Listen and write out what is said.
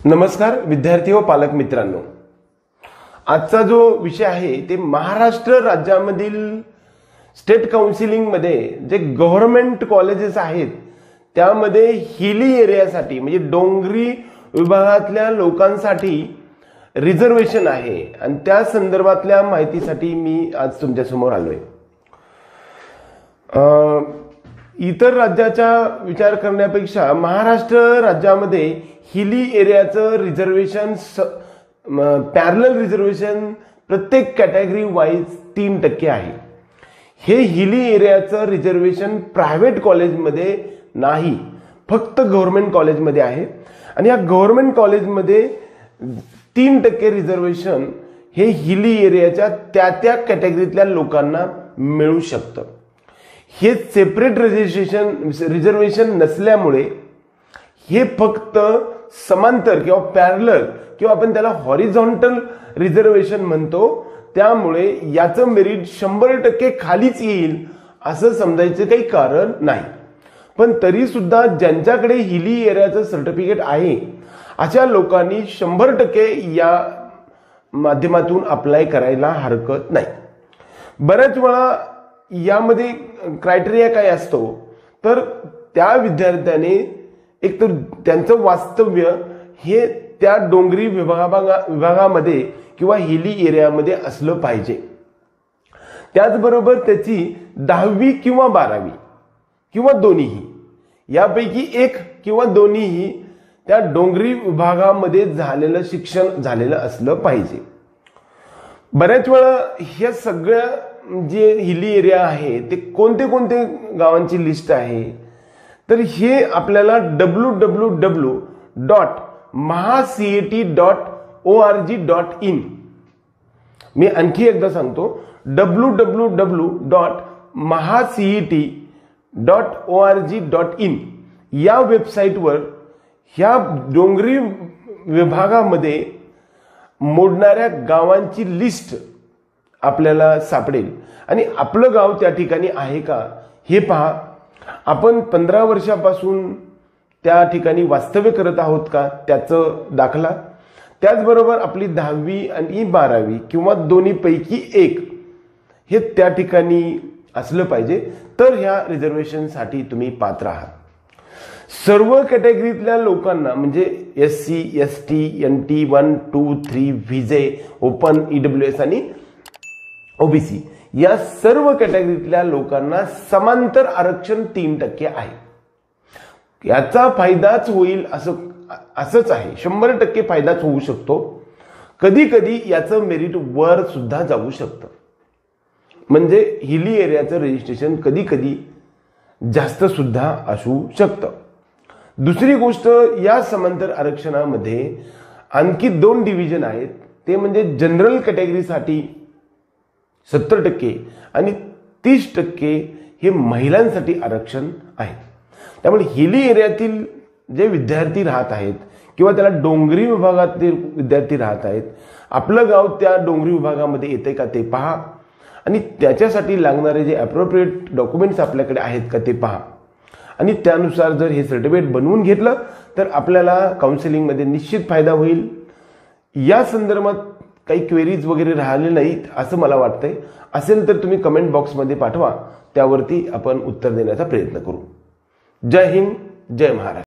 नमस्कार विद्यार्थी व पालक मित्रांनो, आजचा जो विषय आहे ते महाराष्ट्र राज्यामधील स्टेट काउन्सिलिंग मध्ये जे गव्हर्नमेंट कॉलेजेस आहेत त्यामध्ये हिली एरियासाठी म्हणजे डोंगरी विभागातल्या लोकांसाठी रिझर्वेशन आहे आणि त्या संदर्भातल्या माहितीसाठी मी आज तुमच्या समोर आलोय। इतर राज्याचा विचार करण्यापेक्षा महाराष्ट्र राज्यामध्ये हिली एरियाचं रिझर्वेशन पॅरलल रिझर्वेशन प्रत्येक कॅटेगरी वाईज 3% आहे। हे हिली एरियाचं रिझर्वेशन प्रायव्हेट कॉलेजमध्ये नाही, फक्त गव्हर्नमेंट कॉलेजमध्ये आहे आणि या गव्हर्नमेंट कॉलेजमध्ये 3% रिझर्वेशन हे हिली एरियाच्या त्या कॅटेगरीतल्या लोकांना मिळू शकतं। हे सेपरेट रिझर्वेशन नसल्यामुळे हे फक्त समांतर किंवा पॅरलल किंवा आपण त्याला हॉरिझॉन्टल रिझर्वेशन म्हणतो, त्यामुळे याचं मेरिट 100% खालीच येईल असं समजायचं काही कारण नाही। पण तरी सुद्धा ज्यांच्याकडे हिली एरियाचं सर्टिफिकेट आहे अशा लोकांनी 100% या माध्यमातून अप्लाय करायला हरकत नाही। बऱ्याच वेळा यामध्ये क्रायटेरिया काय असतो तर त्या विद्यार्थ्याने एक तर त्यांचं वास्तव्य हे त्या डोंगरी विभागामध्ये किंवा हिली एरियामध्ये असलं पाहिजे। त्याचबरोबर त्याची 10वी किंवा 12वी किंवा दोन्हीही यापैकी एक किंवा दोन्हीही त्या डोंगरी विभागामध्ये झालेलं शिक्षण झालेलं असलं पाहिजे। बऱ्याच वेळा ह्या सगळ्या जे हिली एरिया आहे ते कोणते कोणते गावांची लिस्ट आहे तर हे आपल्याला www.mahacet.org.in मी आणखी एकदा सांगतो www.mahacet.org.in या वेबसाईटवर ह्या डोंगरी विभागामध्ये मोडणाऱ्या गावांची लिस्ट आपल्याला सापडेल आणि आपलं गाव त्या ठिकाणी आहे का हे पहा। आपण 15 वर्षापासून त्या ठिकाणी वास्तव्य करत आहोत का त्याचं दाखला, त्याचबरोबर आपली 10वी आणि 12वी किंवा दोन्हीपैकी एक हे त्या ठिकाणी असलं पाहिजे, तर ह्या रिझर्वेशनसाठी तुम्ही पात्र आहात। सर्व कॅटेगरीतल्या लोकांना म्हणजे SC, ST, NT 1, 2, 3, VJ, open, EWS आणि OBC या सर्व कॅटेगरीतल्या लोकांना समांतर आरक्षण 3% आहे। याचा फायदाच होईल असंच आहे, 100% फायदाच होऊ शकतो। कधी कधी याचं मेरिट वर सुद्धा जाऊ शकतं, म्हणजे हिली एरियाचं रजिस्ट्रेशन कधी कधी जास्त सुद्धा असू शकतं। दुसरी गोष्ट, या समांतर आरक्षणामध्ये आणखी 2 डिव्हिजन आहेत, ते म्हणजे जनरल कॅटेगरीसाठी 70% आणि 30% हे महिलांसाठी आरक्षण आहे। त्यामुळे हिली एरियातील जे विद्यार्थी राहत आहेत किंवा त्याला डोंगरी विभागातील विद्यार्थी राहत आहेत, आपलं गाव त्या डोंगरी विभागामध्ये येते का ते पहा आणि त्याच्यासाठी लागणारे जे अप्रोप्रिएट डॉक्युमेंट्स आपल्याकडे आहेत का ते पहा आणि त्यानुसार जर हे सर्टिफिकेट बनवून घेतलं तर आपल्याला काउन्सिलिंगमध्ये निश्चित फायदा होईल। या संदर्भात काही क्वेरीज वगैरे राहिले नाहीत असं मला वाटतंय, असेल तर तुम्ही कमेंट बॉक्समध्ये पाठवा, त्यावरती आपण उत्तर देण्याचा प्रयत्न करू। जय हिंद, जय महाराष्ट्र।